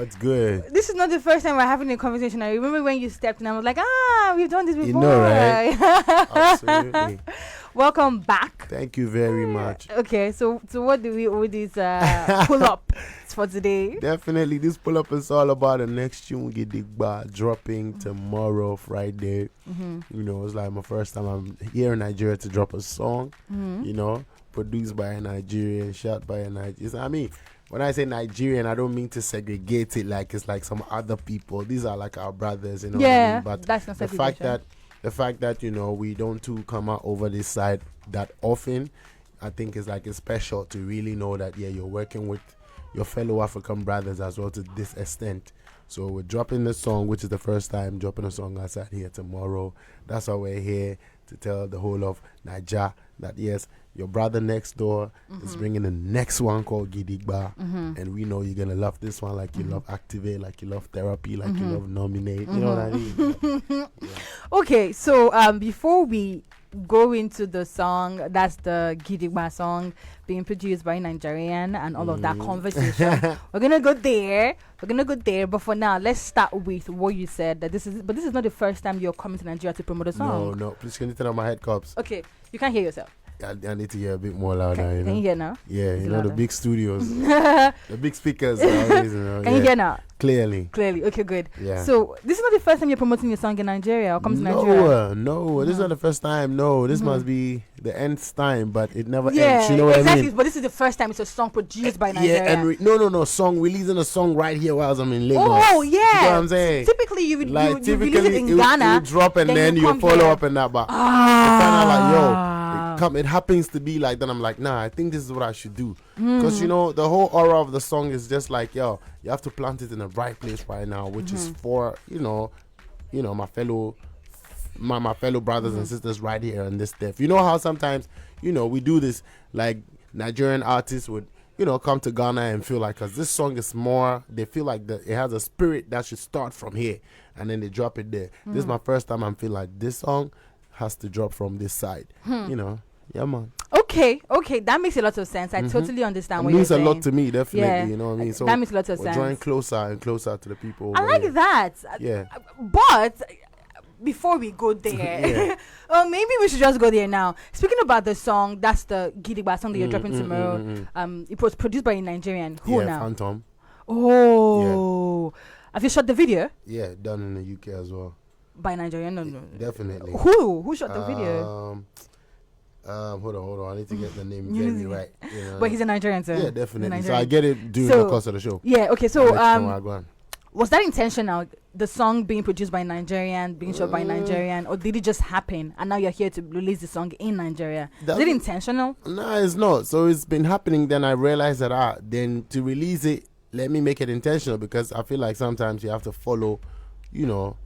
What's good? This is not the first time we're having a conversation. I remember when you stepped in, I was like, we've done this before. You know, right? Absolutely. Welcome back. Thank you very much. Okay, so what do we owe this pull-up for today? Definitely, this pull-up is all about the next tune, Gidigba, dropping tomorrow, Friday. You know, it's like my first time I'm here in Nigeria to drop a song, you know, produced by a Nigerian, shot by a Nigerian. I mean, when I say Nigerian, I don't mean to segregate it like it's like some other people. These are like our brothers, you know what I mean? But that's not the fact that, you know, we don't too come out over this side that often, I think is like it's special to really know that, yeah, you're working with your fellow African brothers as well to this extent. So we're dropping the song, which is the first time dropping a song outside here tomorrow. That's why we're here, to tell the whole of Nigeria that, yes, your brother next door is bringing the next one called Gidigba. And we know you're going to love this one like you love Activate, like you love Therapy, like you love Nominate. You know what I mean? Yeah. Okay, so before we go into the song, that's the Gidigba song being produced by Nigerian and all of that conversation. We're gonna go there. But for now, let's start with what you said that this is not the first time you're coming to Nigeria to promote a song. No. Please can you turn on my head cups? Okay, you can't hear yourself. I need to hear a bit more louder. Okay. You know? Can you hear now? Yeah, Is you it know, louder? the big studios, the big speakers. Always, you know, Can you hear now? Clearly. Okay, good. Yeah. So this is not the first time you're promoting your song in Nigeria or coming to Nigeria. No, this is not the first time. No, this must be the nth time, but it never Yeah, ends. You know what exactly. I mean? But this is the first time it's a song produced by Nigeria. Yeah, and no, song releasing a song right here while I'm in Lagos. Oh, yeah. You know what I'm saying? Typically, you release it in it Ghana. drop and then you come follow here. up and that, but kind of like, yo, it happens to be like that. I'm like, nah, I think this is what I should do. Because, you know, the whole aura of the song is just like, yo, you have to plant it in the right place right now, which is for, you know, my fellow brothers and sisters right here in this stuff. You know how sometimes, you know, we do this, like Nigerian artists would, you know, come to Ghana and feel like, because this song is more, they feel like it has a spirit that should start from here, and then they drop it there. This is my first time I'm feeling like this song has to drop from this side. You know, yeah, man. Okay, that makes a lot of sense. I totally understand what It you're means saying. a lot to me, definitely. Yeah, you know what I mean? So that makes a lot of we're sense. drawing closer and closer to the people. I like that. Yeah. But before we go there, maybe we should just go there now. Speaking about the song, that's the Gidigba song that you're dropping tomorrow. It was produced by a Nigerian. Who now? Phantom. Oh. Yeah. Have you shot the video? Yeah, done in the UK as well. By Nigerian? No. Definitely. Who shot the video? Hold on. I need to get the name very right. You know? But he's a Nigerian, sir. Yeah, definitely. So I get it during the course of the show. Yeah, okay. So was that intentional? The song being produced by Nigerian, being shot by Nigerian, or did it just happen and now you're here to release the song in Nigeria? Is it intentional? No, it's not. So it's been happening. Then I realized that then to release it, let me make it intentional, because I feel like sometimes you have to follow, you know,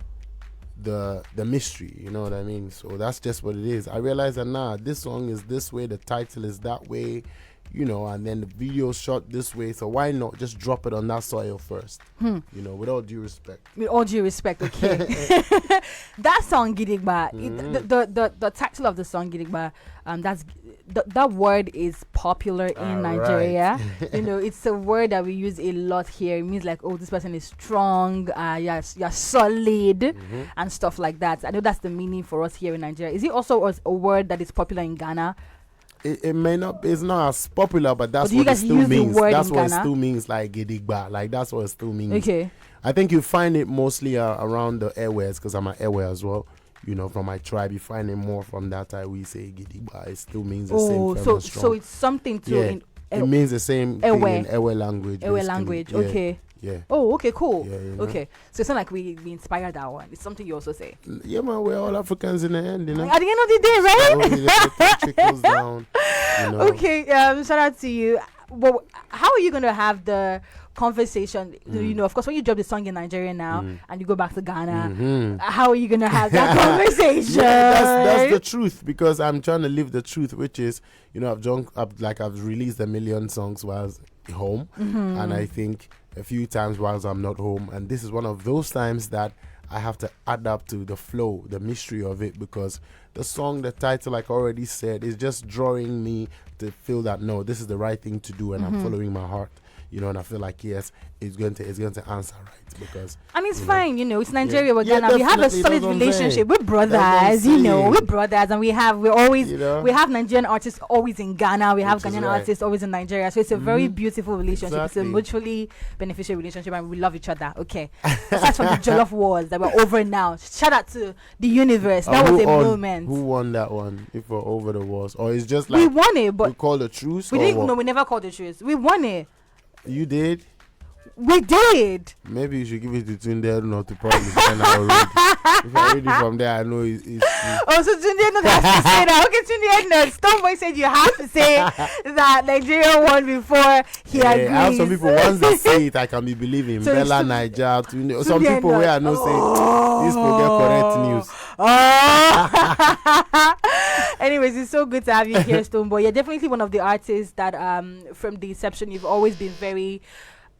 the mystery, you know what I mean? So that's just what it is. I realized that this song is this way, the title is that way, you know, and then the video shot this way, so why not just drop it on that soil first? You know, with all due respect. With all due respect, okay. That song Gidigba, the title of the song Gidigba, that word is popular in Nigeria. You know, it's a word that we use a lot here. It means like, oh, this person is strong, you're solid, and stuff like that. I know that's the meaning for us here in Nigeria. Is it also a word that is popular in Ghana? It may not, it's not as popular, but that's what it still means. That's what it still means, like Gidigba. Like, that's what it still means. Okay. I think you find it mostly around the airways, because I'm an airway as well. You know, from my tribe, you find it more from that time we say Gidigba. It still means the same. So it's something to it means the same thing in airway language. Airway language, yeah. Okay. Yeah. Oh, okay, cool. Yeah, you know? Okay. So it's not like we inspired that one. It's something you also say. Yeah, man, we're all Africans in the end, you know. At the end of the day, right? So it trickles down, you know. Okay, shout out to you. Well, how are you going to have the conversation? You know, of course, when you drop the song in Nigeria now and you go back to Ghana, how are you going to have that conversation? Yeah, that's the truth, because I'm trying to live the truth, which is, you know, I've released 1 million songs while I was home, and I think a few times whilst I'm not home, and this is one of those times that I have to adapt to the flow, the mystery of it, because the song, the title, like I already said, is just drawing me to feel that, no, this is the right thing to do, and I'm following my heart. and I feel like yes, it's going to answer right because and it's fine, it's Nigeria, we're Yeah, Ghana. We have a definitely, solid that's what I'm relationship. saying. We're brothers, saying. we're brothers, and we always we have Nigerian artists always in Ghana. We have Which is Ghanaian right. artists always in Nigeria. So it's a very beautiful relationship. It's a Exactly. mutually beneficial relationship, and we love each other. Okay. Aside from the Jollof Wars that we're over now. Shout out to the universe. That was a moment. Who won that one? If we're over the walls, or it's just We like won it, but we call the truce. we or didn't. what? No, we never called the truce. We won it. You did. We did. Maybe you should give it to Tunde not to promise. Then I'll read it. If I read it from there, I know it's Oh, so Tunde not has to say that. Okay, Tunde no. Stonebwoy said you have to say that Nigeria won before he agrees. I have some people once they say it, I can be believing. So Bella, it's Niger, Tunde. Some Tunde people not. where I know say this will get correct news. Oh. Anyways, it's so good to have you here, Stonebwoy. You're definitely one of the artists that from the inception you've always been very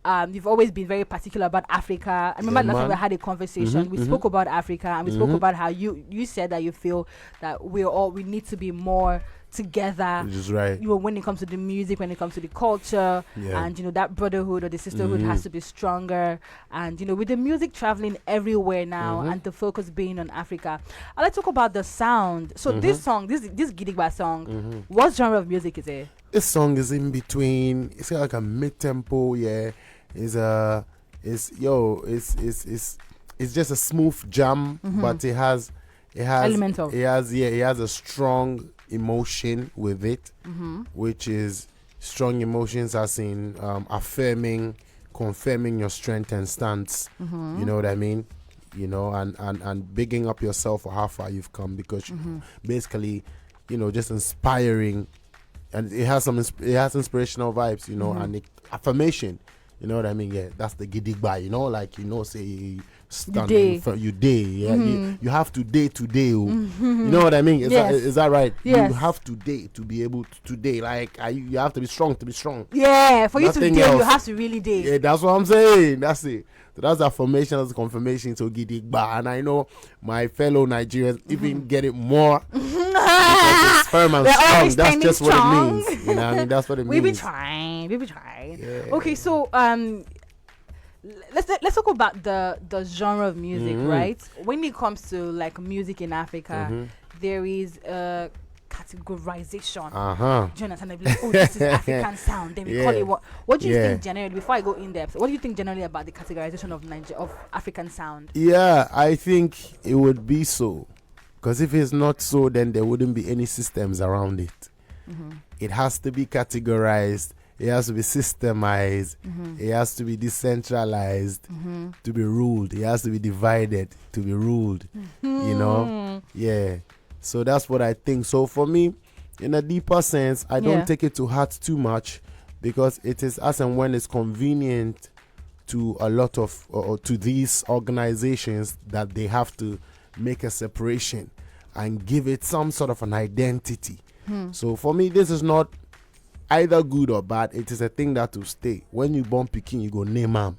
particular about Africa. I remember last time we had a conversation. We spoke about Africa, and we spoke about how you said that you feel that we need to be more together. Which is right. When it comes to the music, when it comes to the culture, and that brotherhood or the sisterhood has to be stronger. And with the music traveling everywhere now, and the focus being on Africa, I'd like to talk about the sound. So this song, this Gidigba song, what genre of music is it? This song is in between. It's got like a mid-tempo. Yeah, it's just a smooth jam, but it has Elemental. It has a strong emotion with it, which is strong emotions as in affirming, confirming your strength and stance. You know what I mean? And bigging up yourself for how far you've come, because basically, just inspiring. And it has inspirational vibes, and affirmation. You know what I mean? Yeah, that's the gidigba. Say stand in front, you day. Yeah, you have to day today. You know what I mean? Is that right? Yes. You have to day to be able to today. Like you have to be strong to be strong. Yeah, for Nothing you to day, else. you have to really day. Yeah, that's what I'm saying. That's it. So that's affirmation, that's confirmation to gidigba. And I know my fellow Nigerians even get it more. Because it's firm and strong. That's just what it means. You know what I mean? That's what it means. We've been trying. Yeah. Okay, so let's talk about the genre of music, right? When it comes to like music in Africa, there is a categorization. Jonathan, they'll be like, this is African sound. Then we call it what? What do you think generally? Before I go in depth, what do you think generally about the categorization of African sound? Yeah, I think it would be so. Because if it's not so, then there wouldn't be any systems around it. It has to be categorized. It has to be systemized. It has to be decentralized to be ruled. It has to be divided to be ruled. Yeah. So that's what I think. So for me, in a deeper sense, I don't take it to heart too much, because it is as and when it's convenient to a lot of to these organizations that they have to make a separation and give it some sort of an identity. So for me, this is not either good or bad. It is a thing that will stay. When you born Peking, you go name am.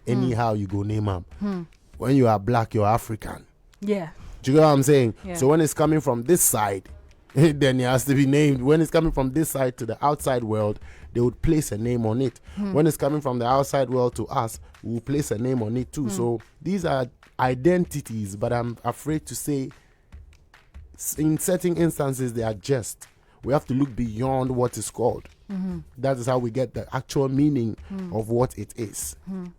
Anyhow, you go name am. When you are black, you're African. Yeah. Do you know what I'm saying? Yeah. So when it's coming from this side, then it has to be named. When it's coming from this side to the outside world, they would place a name on it. When it's coming from the outside world to us, we will place a name on it too. So these are identities, but I'm afraid to say in certain instances they are just. We have to look beyond what is called. That is how we get the actual meaning of what it is.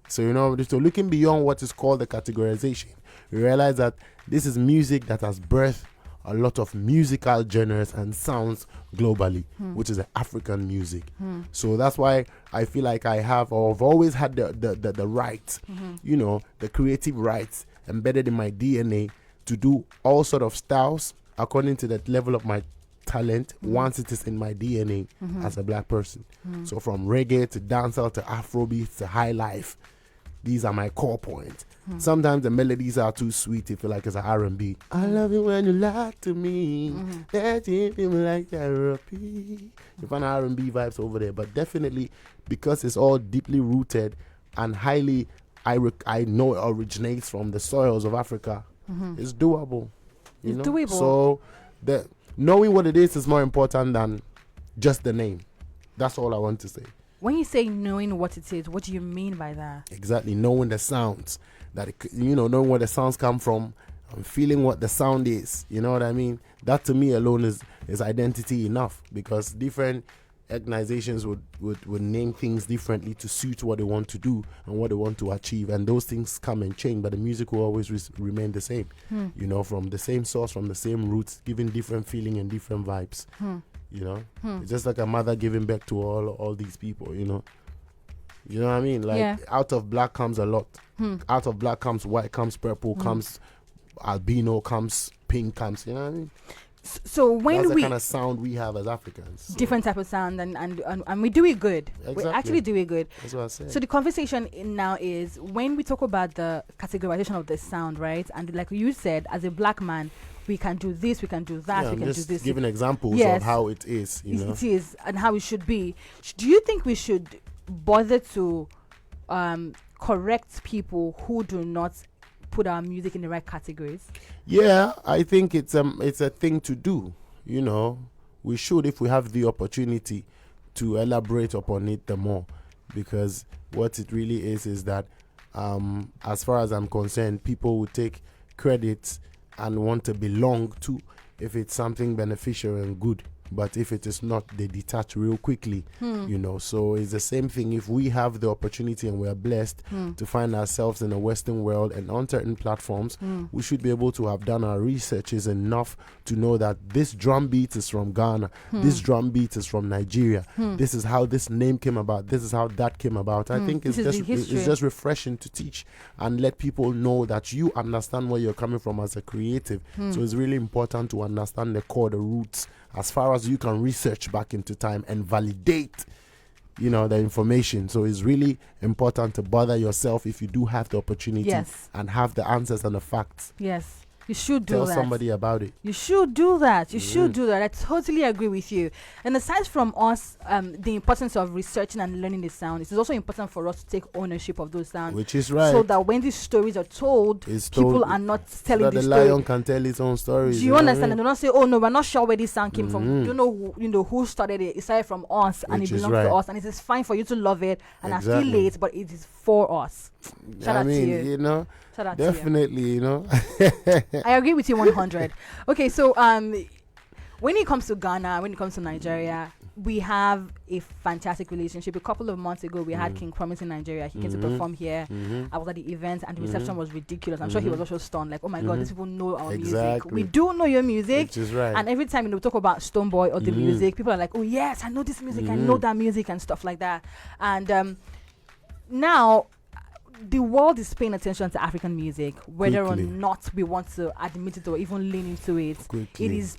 So so looking beyond what is called the categorization, we realize that this is music that has birthed a lot of musical genres and sounds globally, which is the African music. So that's why I feel like I've always had the right, the creative rights embedded in my DNA to do all sort of styles according to the level of my talent once it is in my DNA as a black person. So from reggae to dancehall to Afrobeat to high life, these are my core points. Sometimes the melodies are too sweet. You feel like it's an R&B. I love it when you lie to me. That you feel like therapy. You find R&B vibes over there, but definitely because it's all deeply rooted and highly, I know it originates from the soils of Africa. It's doable. It's doable. So knowing what it is more important than just the name. That's all I want to say. When you say knowing what it is, what do you mean by that? Exactly, knowing the sounds knowing where the sounds come from, and feeling what the sound is. You know what I mean? That to me alone is identity enough, because different organizations would name things differently to suit what they want to do and what they want to achieve, and those things come and change, but the music will always remain the same. From the same source, from the same roots, giving different feeling and different vibes. It's just like a mother giving back to all these people. You know what I mean? Like, out of black comes Alot. Out of black comes white, comes purple, comes albino, comes pink, comes, you know what I mean? So when that's the kind of sound we have as Africans. Different type of sound, and we do it good. Exactly. We actually do it good. That's what I said. So the conversation now is, when we talk about the categorization of the sound, right? And like you said, as a black man, we can do this, we can do that, we can do this. Giving examples of how it is. It is, and how it should be. Do you think we should bother to correct people who do not put our music in the right categories? Yeah, I think it's a thing to do. We should, if we have the opportunity, to elaborate upon it the more, because what it really is that as far as I'm concerned, people will take credit and want to belong to if it's something beneficial and good. But if it is not, they detach real quickly, So it's the same thing. If we have the opportunity and we are blessed to find ourselves in the Western world and on certain platforms, we should be able to have done our researches enough to know that this drum beat is from Ghana, this drum beat is from Nigeria, this is how this name came about, this is how that came about. I think it's just refreshing to teach and let people know that you understand where you're coming from as a creative. So it's really important to understand the core, the roots, as far as you can research back into time and validate, the information. So it's really important to bother yourself if you do have the opportunity and have the answers and the facts. Yes. You should do Tell that. somebody about it. You should do that. You should do that. I totally agree with you. And aside from us, the importance of researching and learning the sound, it is also important for us to take ownership of those sounds. Which is right. So that when these stories are told, people are not telling the story. The lion can tell its own stories. Do you understand? And they don't say, "Oh no, we're not sure where this sound came from." You know who started it. It started from us, and it belongs to us, and it is fine for you to love it and affiliate, but it is for us. Shout out to you. Shout out definitely, I agree with you 100. Okay, so when it comes to Ghana, when it comes to Nigeria, we have a fantastic relationship. A couple of months ago, we had King Promise in Nigeria. He came to perform here. I was at the event, and the reception was ridiculous. I'm sure he was also stunned, like, oh my God, these people know our music. We do know your music. Which is right. And every time we talk about Stonebwoy or the music, people are like, oh yes, I know this music, I know that music and stuff like that. And now, the world is paying attention to African music, whether or not we want to admit it or even lean into it. It is,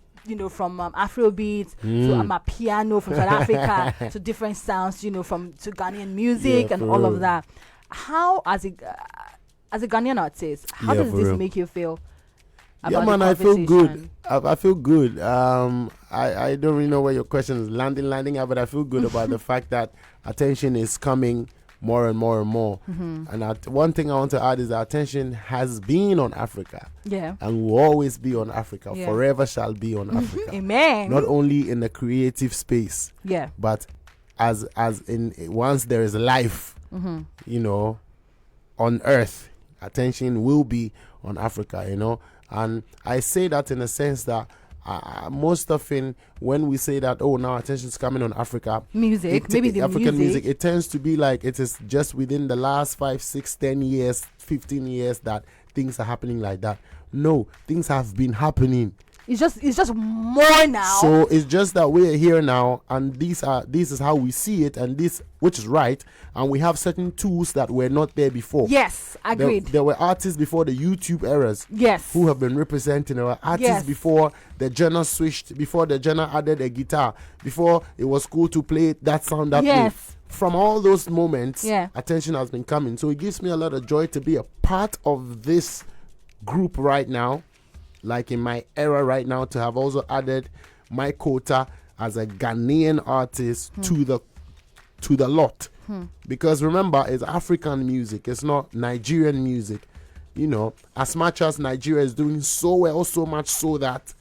from Afrobeat to Amapiano from South Africa to different sounds, to Ghanaian music and all of that. How, as a Ghanaian artist, how does this make you feel? I feel good. I feel good. I don't really know where your question is landing at, but I feel good about the fact that attention is coming more and more and more. And one thing I want to add is that attention has been on Africa. Yeah. And will always be on Africa. Yeah. Forever shall be on Africa. Amen. Not only in the creative space. Yeah. But as in once there is life, on earth, attention will be on Africa, And I say that in a sense that most often when we say that, now attention is coming on Africa African music, it tends to be like it is just within the last 5, 6, 10 years, 15 years that things are happening like that. No, things have been happening. It's just more now. So it's just that we're here now, and this is how we see it, and this, which is right, and we have certain tools that were not there before. Yes, agreed. There were artists before the YouTube eras. Yes. Who have been representing our artists before the genre switched, before the genre added a guitar, before it was cool to play that sound that way. From all those moments, attention has been coming. So it gives me a lot of joy to be a part of this group right now. Like in my era right now, to have also added my quota as a Ghanaian artist to the lot. Because remember, it's African music, it's not Nigerian music. As much as Nigeria is doing so well, so much so that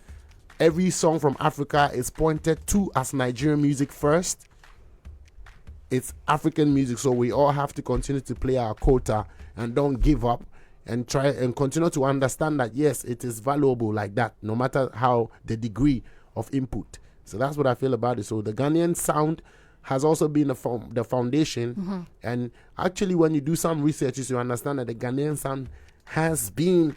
every song from Africa is pointed to as Nigerian music first. it's African music, so we all have to continue to play our quota and don't give up and try and continue to understand that yes, it is valuable like that, no matter how the degree of input. So that's what I feel about it. So the Ghanaian sound has also been the foundation, and actually when you do some researches, you understand that the Ghanaian sound has been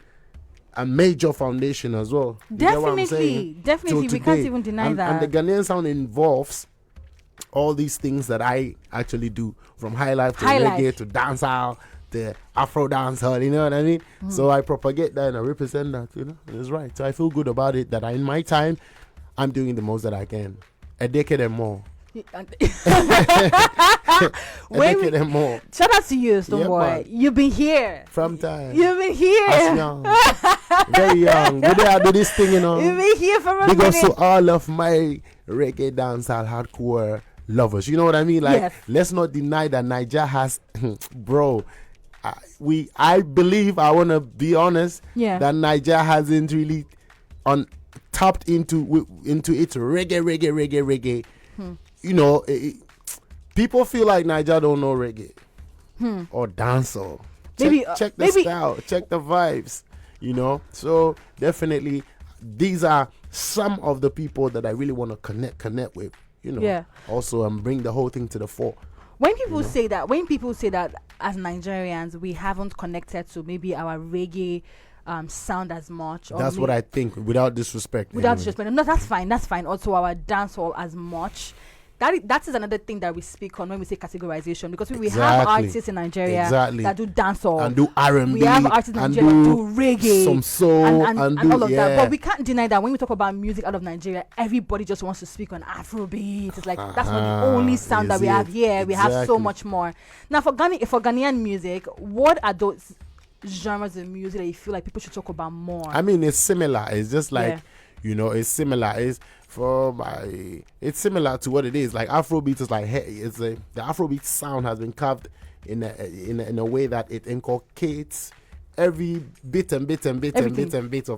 a major foundation as well. Definitely, we can't even deny that. And the Ghanaian sound involves all these things that I actually do, from high life to reggae to dancehall to Afro dancehall, you know what I mean? So I propagate that and I represent that, you know. It's right. So I feel good about it that in my time, I'm doing the most that I can. A decade and more. More. Shout out to you, Stonebwoy. You've been here from time. You've been here. As young. Very young. Good day I do this thing, you know. You've been here for a minute. Because to all of my reggae dancehall hardcore lovers, you know what I mean? Like, let's not deny that Nigeria has, bro. I believe, I want to be honest, that Nigeria hasn't really tapped into its reggae. You know, people feel like Nigeria don't know reggae or dancehall. Check the style, check the vibes, you know. So definitely, these are some of the people that I really want to connect with, you know. Also, bring the whole thing to the fore. When people say that as Nigerians we haven't connected to maybe our reggae sound as much, or that's what I think, without disrespect. No, that's fine. Also our dancehall as much. That is another thing that we speak on when we say categorization, because we have artists in Nigeria that do dancehall and do R&B. We have artists in Nigeria that do reggae, some soul, and all of that. But we can't deny that when we talk about music out of Nigeria, everybody just wants to speak on Afrobeat. It's like that's not the only sound that we have here. We have so much more. Now for Ghanaian music, what are those genres of music that you feel like people should talk about more? I mean, it's similar. It's just like it's similar. It's similar to what it is. Like Afrobeat is like the Afrobeat sound has been carved in a way that it inculcates every bit of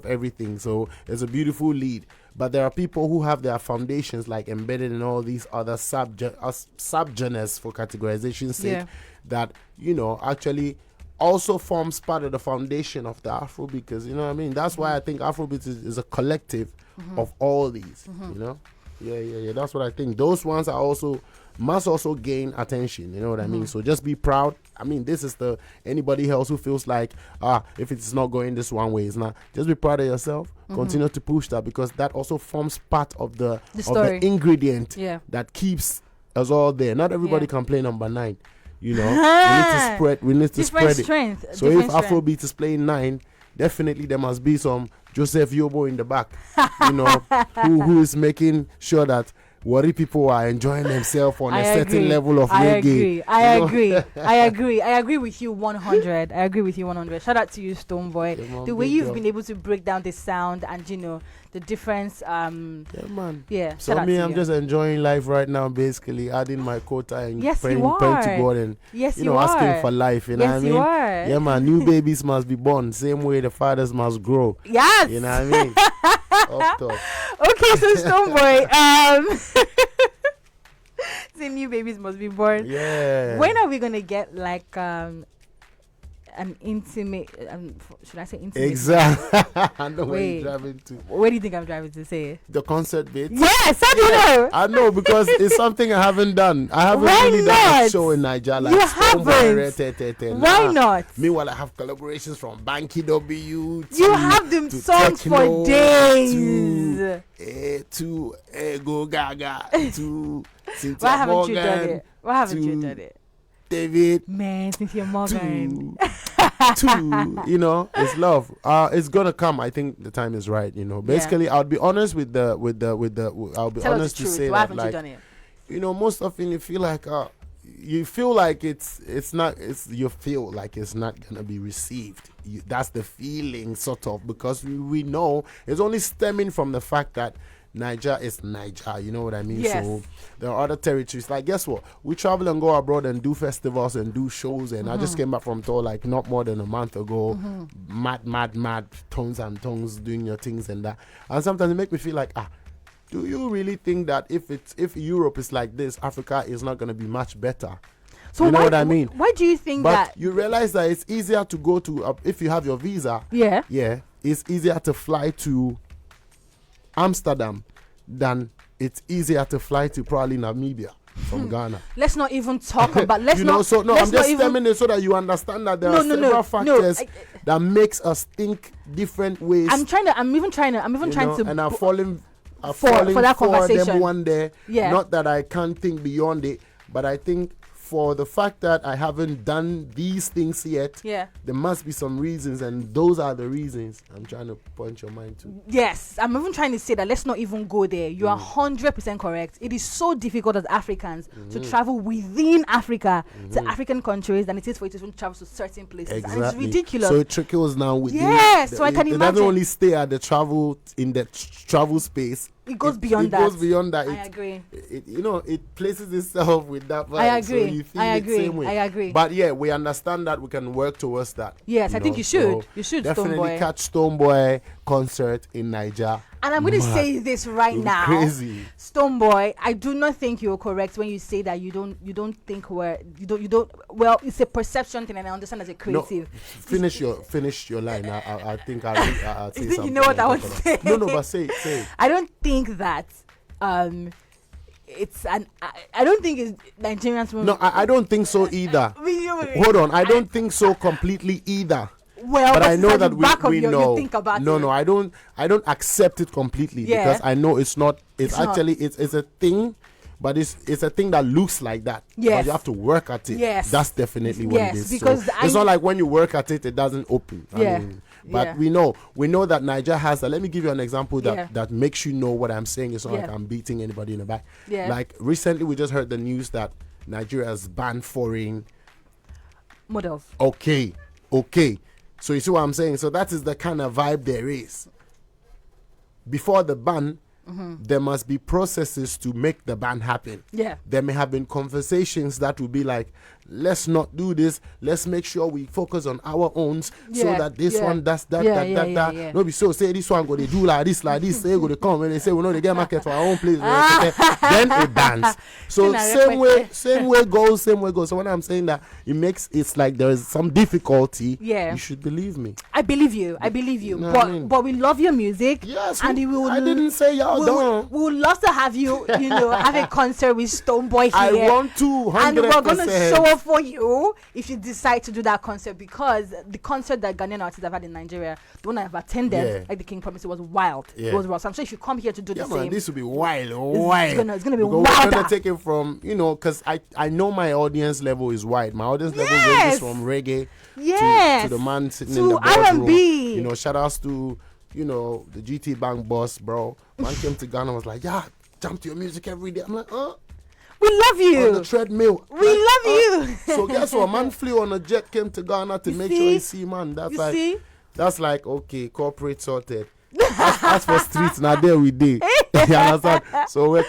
everything. So it's a beautiful lead. But there are people who have their foundations like embedded in all these other subgenres for categorization's sake that, you know, actually also forms part of the foundation of the Afrobeat, because, you know what I mean? That's why I think Afrobeat is a collective of all these, you know? Yeah. That's what I think. Those ones must also gain attention, you know what I mean? So just be proud. I mean, this is anybody else who feels like, if it's not going this one way, it's not. Just be proud of yourself. Continue to push that, because that also forms part of the ingredient that keeps us all there. Not everybody can play number 9. You know, we need to spread strength, it. So if Afrobeat is playing 9, definitely there must be some Joseph Yobo in the back, you know, who is making sure that worry people are enjoying themselves on certain level of reggae. I agree with you 100. Shout out to you, Stonebwoy. The way you've been able to break down the sound and, you know, the difference. Yeah, man. Yeah. So I'm just enjoying life right now, basically adding my quota and praying to God and asking for life. You know what I mean? You are. Yeah, man. New babies must be born same way the fathers must grow. Yes. You know what I mean? Up top. Okay, so Stonebwoy, say new babies must be born. Yeah. When are we gonna get like an intimate? Should I say intimate? Exactly. I know where you're driving to. Where do you think I'm driving to? Say the concert bit. Yes, how do you know? I know, because it's something I haven't done. I haven't really done a show in Nigeria. Like you haven't. Why not? Meanwhile, I have collaborations from Banky W. You have them songs Techno, for days. To Go Gaga to Cynthia Why haven't Morgan, you done it? Why haven't you done it? David, man, Cynthia Morgan. To you know, it's love. It's gonna come. I think the time is right. You know, basically, I'll be honest with the. I'll be honest to say Why that, haven't you done it? You know, most often you feel like you feel like it's not gonna be received. That's the feeling, sort of, because we know it's only stemming from the fact that Nigeria is Nigeria, you know what I mean? Yes. So there are other territories. Like, guess what? We travel and go abroad and do festivals and do shows. And I just came back from tour like not more than a month ago. Mad, tones and tongues doing your things and that. And sometimes it make me feel like, do you really think that if Europe is like this, Africa is not going to be much better? So you know what I mean? Why do you think but that? You realize that it's easier to go to if you have your visa. Yeah. Yeah, it's easier to fly to Amsterdam than it's easier to fly to probably Namibia from Ghana. Let's not even talk about. Let's I'm just telling it so that you understand that there are several factors that makes us think different ways. I'm even trying to. And I'm falling for that conversation. Them one day. Yeah. Not that I can't think beyond it, but I think for the fact that I haven't done these things yet, there must be some reasons, and those are the reasons I'm trying to point your mind to. Yes, I'm even trying to say that let's not even go there. You are 100% correct. It is so difficult as Africans to travel within Africa to African countries than it is for you to even travel to certain places. Exactly. And it's ridiculous. So it trickles now within. Yes, so I can imagine. It doesn't only stay at the travel travel space. It goes beyond that. It goes beyond that. I agree. It places itself with that vibe. I agree. So you feel it same way. I agree. But yeah, we understand that we can work towards that. Yes, I think you should. So you should definitely Stonebwoy. Catch Stonebwoy concert in Nigeria. And I'm going to say this right now. Crazy. Stonebwoy, I do not think you're correct when you say that you don't think well, it's a perception thing, and I understand as a creative. No, finish your line. I think I'll say you think something. You know what I want to say? No, but say it. I don't think that it's an I don't think it's Nigerians. No, I don't think so either. Hold on, I don't think so completely either. Well, but I know that we know. You think about no, I don't accept it completely because I know it's not. It's actually a thing, but it's a thing that looks like that. Yes. But you have to work at it. Yes. That's definitely what it is. Because so it's not like when you work at it, it doesn't open. Yeah. But we know that Nigeria has that. Let me give you an example that makes you know what I'm saying. It's not like I'm beating anybody in the back. Yeah. Like recently, we just heard the news that Nigeria has banned foreign models. Okay. So you see what I'm saying? So that is the kind of vibe there is. Before the ban, there must be processes to make the ban happen. Yeah. There may have been conversations that will be like, let's not do this. Let's make sure we focus on our own so that this one does that. No, be so say this one go they do like this. Say go they come when they say we know they get market for our own place. Then it bans. So same way goes. So when I'm saying that it's like there is some difficulty. Yeah. You should believe me. I believe you. You know but we love your music. Yes. And I didn't say y'all don't. We would love to have you. Have a concert with Stonebwoy here. I want to. 100%. And we're gonna show up for you if you decide to do that concert, because the concert that Ghanaian artists have had in Nigeria, the one I've attended, like the King Promise, it was wild. It was wild. So I'm sure if you come here to do the same, this will be wild. It's gonna be wild. We're gonna take it from because I know my audience level is wide. My audience level ranges from reggae to the man sitting in the boardroom. R&B. Shout outs to the GT Bank boss, bro. Man came to Ghana and was like, jump to your music every day. I'm like, we love you. On the treadmill. We love you. So guess what? Man flew on a jet, came to Ghana to make sure he see man. That's like okay, corporate sorted. As for streets, now there we did. You understand? So we're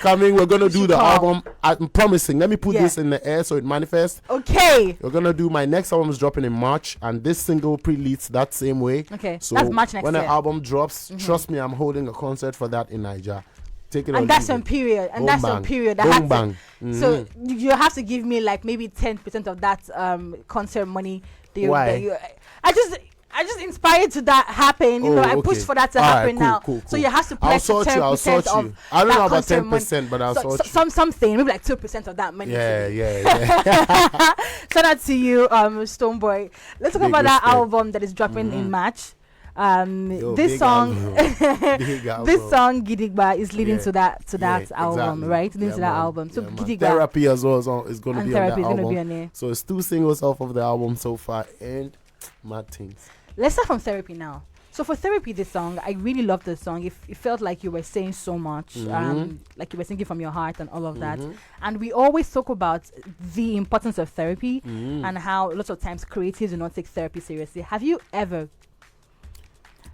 gonna do the album. I'm promising. Let me put this in the air so it manifests. Okay. We're gonna do my next album is dropping in March, and this single pre-leads that same way. Okay. So that's March next when year. the album drops, trust me, I'm holding a concert for that in Nigeria. Take it and that's on period. And that's on period. Bang. So you have to give me like maybe 10% of that concert money. Why? I just inspired to that happen. I pushed for that to happen now. Cool. So you have to pledge 10% of I don't know about concert 10%, but I'll sort you. Something, maybe like 2% of that money. Yeah. Shout out to you, Stonebwoy. Let's talk about that album that is dropping in March. This song Gidigba is leading to that album, right? Leading to that album. So Gidigba, Therapy as well is going to be on that album. Be on so it's 2 singles off of the album so far, and mad things. Let's start from Therapy now. So for Therapy, this song, I really love this song. It felt like you were saying so much, like you were singing from your heart and all of that. And we always talk about the importance of therapy and how lots of times creatives do not take therapy seriously. Have you ever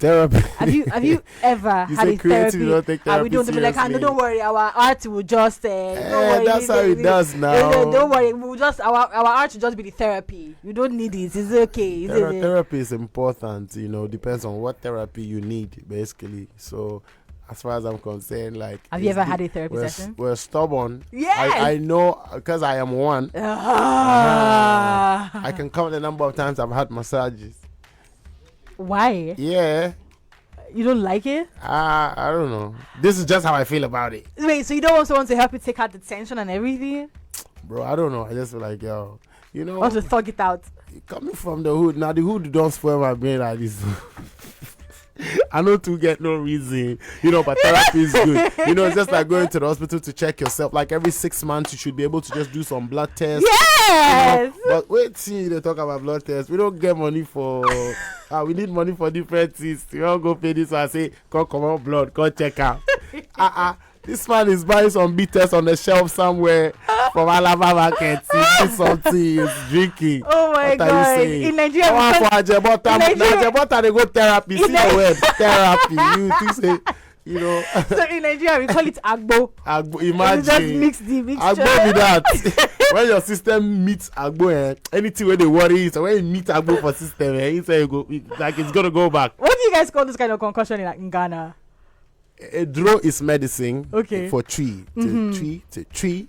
therapy? Have you ever had a therapy? We don't be like, don't worry, our art will just. That's how it does now. Don't worry, we'll just our art will just be the therapy. You don't need it. It's okay. Therapy is important. Depends on what therapy you need, basically. So as far as I'm concerned. Like, have you ever had a therapy session? We're stubborn. Yes. I know, because I am one. I can count the number of times I've had massages. Why? Yeah. You don't like it? I don't know. This is just how I feel about it. Wait, so you don't want someone to help you take out the tension and everything? Bro, I don't know. I just feel like, yo, you know. I want to thug it out. Coming from the hood, now the hood don't spoil my brain like this. I know to get no reason, you know, but therapy is good. You know, it's just like going to the hospital to check yourself. Like every 6 months, you should be able to just do some blood tests. Yes! You know? But wait, see, they talk about blood tests. We don't get money for, we need money for different things. You don't go pay this one, say, come out blood, come check out. This man is buying some bitters on the shelf somewhere from Alabama market. See something he's drinking. Oh my God! In Nigeria, Nigeria, they go therapy. See the word therapy. You think say, you know. So in Nigeria, we call it agbo. Agbo, imagine. You just mix the mixture. Agbo with that. When your system meets agbo, anything where they worry, so when you meet agbo for system, you say you go, like it's gonna go back. What do you guys call this kind of concussion in Ghana? A draw is medicine. Okay. For tree. Tree,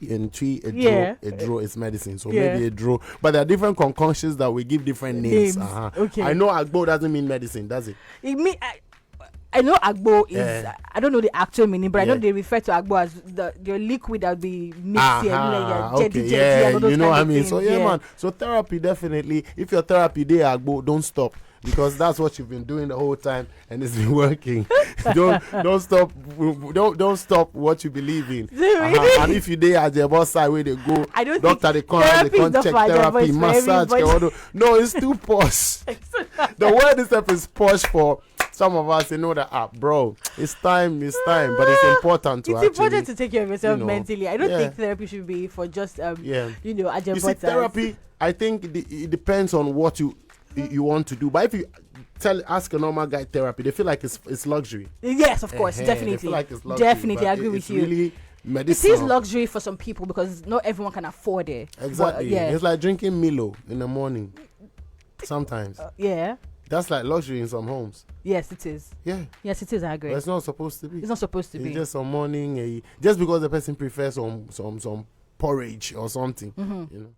and tree, a draw. Yeah. A draw is medicine. So Yeah. maybe a draw. But there are different concoctions that we give different names. Okay. I know agbo doesn't mean medicine, does it? It mean I know agbo is I don't know the actual meaning, but I know they refer to agbo as your liquid that will be mixed here. Okay, yeah, you know what I mean. So man. So therapy, definitely. If your therapy day agbo, don't stop. Because that's what you've been doing the whole time, and it's been working. don't stop. Don't stop what you believe in. And if you dey at the boss side where they go, I don't doctor they come, check therapy, massage. No, it's too posh. The word itself is posh for some of us. You know that, bro, it's time. But it's important to it's important to take care of yourself mentally. I don't think therapy should be for just you see, therapy. I think it depends on what you want to do. But if you ask a normal guy therapy, they feel like it's luxury. Yes, of course, definitely. They feel like it's luxury, definitely, I agree with you. Really medicinal. It is luxury for some people because not everyone can afford it. Exactly. But, it's like drinking Milo in the morning. Sometimes. That's like luxury in some homes. Yes, it is. Yeah. Yes, it is. I agree. But it's not supposed to be. It's not supposed to be. It's just some morning, just because the person prefers some porridge or something. You know.